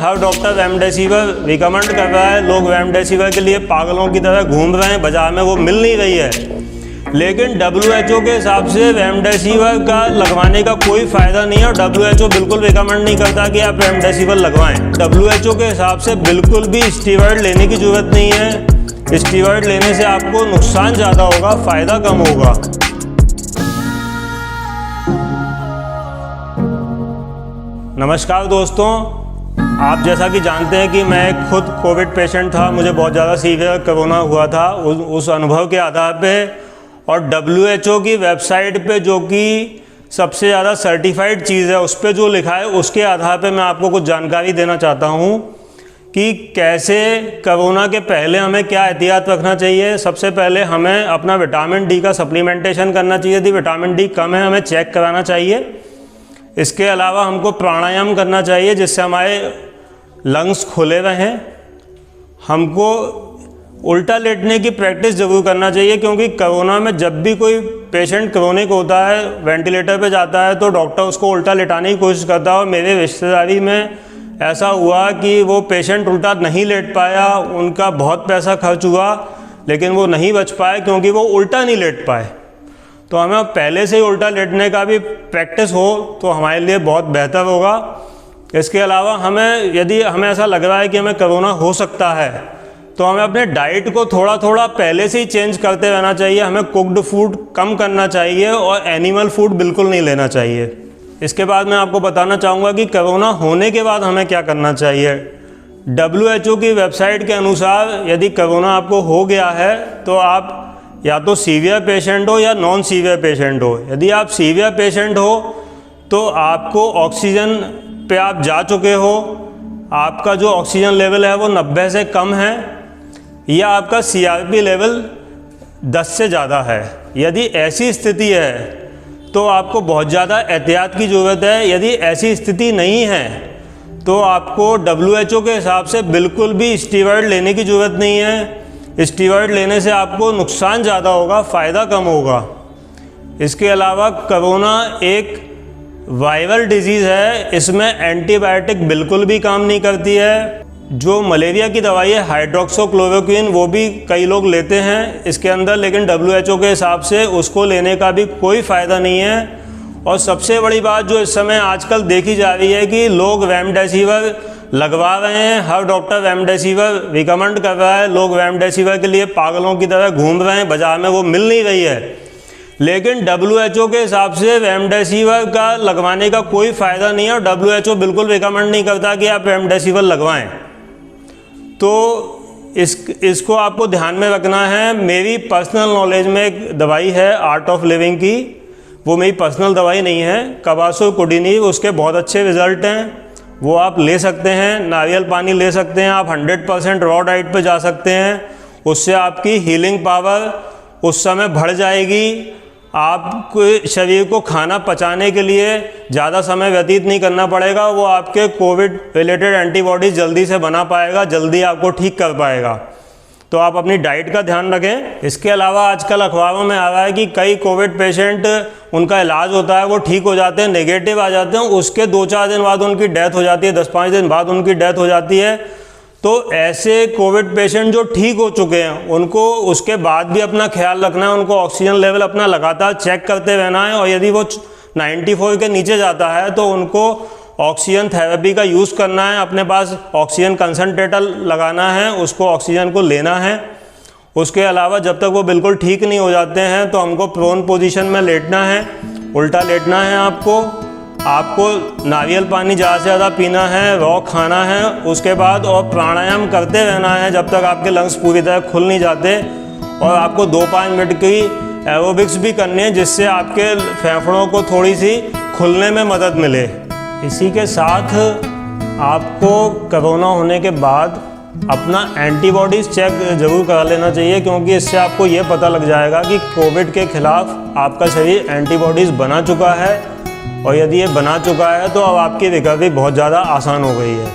हर doctor remdesivir recommend कर रहा है, लोग रेमडेसिविर के लिए पागलों की तरह घूम रहे हैं, बाजार में वो मिल नहीं रही है। लेकिन WHO के हिसाब से रेमडेसिविर का लगवाने का कोई फ़ायदा नहीं है और WHO बिल्कुल रिकमेंड नहीं करता कि आप रेमडेसिविर लगवाएं। WHO के हिसाब से बिल्कुल भी स्टीरॉयड लेने की ज़रूरत नहीं है। स्टीरॉयड लेने से आपको नुकसान ज़्यादा होगा, फ़ायदा कम होगा। नमस्कार दोस्तों, आप जैसा कि जानते हैं कि मैं खुद कोविड पेशेंट था, मुझे बहुत ज़्यादा सीवियर कोरोना हुआ था। उस अनुभव के आधार पे और WHO की वेबसाइट पे जो कि सबसे ज़्यादा सर्टिफाइड चीज़ है, उस पर जो लिखा है उसके आधार पे मैं आपको कुछ जानकारी देना चाहता हूँ कि कैसे कोरोना के पहले हमें क्या एहतियात रखना चाहिए। सबसे पहले हमें अपना विटामिन डी का सप्लीमेंटेशन करना चाहिए। यदि विटामिन डी कम है हमें चेक कराना चाहिए। इसके अलावा हमको प्राणायाम करना चाहिए जिससे हमारे लंग्स खुले रहें। हमको उल्टा लेटने की प्रैक्टिस ज़रूर करना चाहिए, क्योंकि कोरोना में जब भी कोई पेशेंट क्रोनिक होता है, वेंटिलेटर पे जाता है, तो डॉक्टर उसको उल्टा लेटाने की कोशिश करता है। और मेरे रिश्तेदारी में ऐसा हुआ कि वो पेशेंट उल्टा नहीं लेट पाया, उनका बहुत पैसा खर्च हुआ, लेकिन वो नहीं बच पाए क्योंकि वो उल्टा नहीं लेट पाए। तो हमें पहले से ही उल्टा लेटने का भी प्रैक्टिस हो तो हमारे लिए बहुत बेहतर होगा। इसके अलावा यदि हमें ऐसा लग रहा है कि हमें कोरोना हो सकता है, तो हमें अपने डाइट को थोड़ा थोड़ा पहले से ही चेंज करते रहना चाहिए। हमें कुक्ड फूड कम करना चाहिए और एनिमल फूड बिल्कुल नहीं लेना चाहिए। इसके बाद मैं आपको बताना चाहूँगा कि कोरोना होने के बाद हमें क्या करना चाहिए। WHO की वेबसाइट के अनुसार यदि कोरोना आपको हो गया है तो आप या तो सीवियर पेशेंट हो या नॉन सीवियर पेशेंट हो। यदि आप सीवियर पेशेंट हो तो आपको ऑक्सीजन पे आप जा चुके हो, आपका जो ऑक्सीजन लेवल है वो 90 से कम है, या आपका CRP लेवल 10 से ज़्यादा है। यदि ऐसी स्थिति है तो आपको बहुत ज़्यादा एहतियात की ज़रूरत है। यदि ऐसी स्थिति नहीं है तो आपको WHO के हिसाब से बिल्कुल भी स्टीरॉयड लेने की ज़रूरत नहीं है। स्टीरॉयड लेने से आपको नुकसान ज़्यादा होगा, फ़ायदा कम होगा। इसके अलावा कोरोना एक वायरल डिजीज़ है, इसमें एंटीबायोटिक बिल्कुल भी काम नहीं करती है। जो मलेरिया की दवाई है हाइड्रोक्सीक्लोरोक्विन, वो भी कई लोग लेते हैं इसके अंदर, लेकिन WHO के हिसाब से उसको लेने का भी कोई फ़ायदा नहीं है। और सबसे बड़ी बात जो इस समय आजकल देखी जा रही है कि लोग रेमडेसिविर लगवा रहे हैं। हर डॉक्टर रेमडेसिविर रिकमेंड कर रहा है, लोग रेमडेसिविर के लिए पागलों की तरह घूम रहे हैं, बाजार में वो मिल नहीं रही है। लेकिन WHO के हिसाब से रेमडेसिविर का लगवाने का कोई फ़ायदा नहीं है और WHO बिल्कुल रिकमेंड नहीं करता कि आप रेमडेसिविर लगवाएं। तो इसको आपको ध्यान में रखना है। मेरी पर्सनल नॉलेज में एक दवाई है आर्ट ऑफ लिविंग की, वो मेरी पर्सनल दवाई नहीं है, कबासो कुडिनी, उसके बहुत अच्छे रिजल्ट हैं, वो आप ले सकते हैं। नारियल पानी ले सकते हैं आप, 100% रॉ डाइट पे जा सकते हैं, उससे आपकी हीलिंग पावर उस समय बढ़ जाएगी। आपको शरीर को खाना पचाने के लिए ज़्यादा समय व्यतीत नहीं करना पड़ेगा, वो आपके कोविड रिलेटेड एंटीबॉडीज़ जल्दी से बना पाएगा, जल्दी आपको ठीक कर पाएगा। तो आप अपनी डाइट का ध्यान रखें। इसके अलावा आजकल अखबारों में आ रहा है कि कई कोविड पेशेंट, उनका इलाज होता है, वो ठीक हो जाते हैं, नेगेटिव आ जाते हैं, उसके 2-4 दिन बाद उनकी डेथ हो जाती है, 10-5 दिन बाद उनकी डेथ हो जाती है। तो ऐसे कोविड पेशेंट जो ठीक हो चुके हैं उनको उसके बाद भी अपना ख्याल रखना है, उनको ऑक्सीजन लेवल अपना लगातार चेक करते रहना है। और यदि वो 94 के नीचे जाता है तो उनको ऑक्सीजन थेरेपी का यूज़ करना है, अपने पास ऑक्सीजन कंसनट्रेटर लगाना है, उसको ऑक्सीजन को लेना है। उसके अलावा जब तक वो बिल्कुल ठीक नहीं हो जाते हैं तो हमको प्रोन पोजीशन में लेटना है, उल्टा लेटना है। आपको नारियल पानी ज़्यादा से ज़्यादा पीना है, रॉ खाना है उसके बाद, और प्राणायाम करते रहना है जब तक आपके लंग्स पूरी तरह खुल नहीं जाते। और आपको 2-5 मिनट की एरोबिक्स भी करनी है जिससे आपके फेफड़ों को थोड़ी सी खुलने में मदद मिले। इसी के साथ आपको कोरोना होने के बाद अपना एंटीबॉडीज़ चेक ज़रूर करा लेना चाहिए, क्योंकि इससे आपको ये पता लग जाएगा कि कोविड के खिलाफ आपका शरीर एंटीबॉडीज़ बना चुका है। और यदि ये बना चुका है तो अब आपकी रिकवरी बहुत ज़्यादा आसान हो गई है।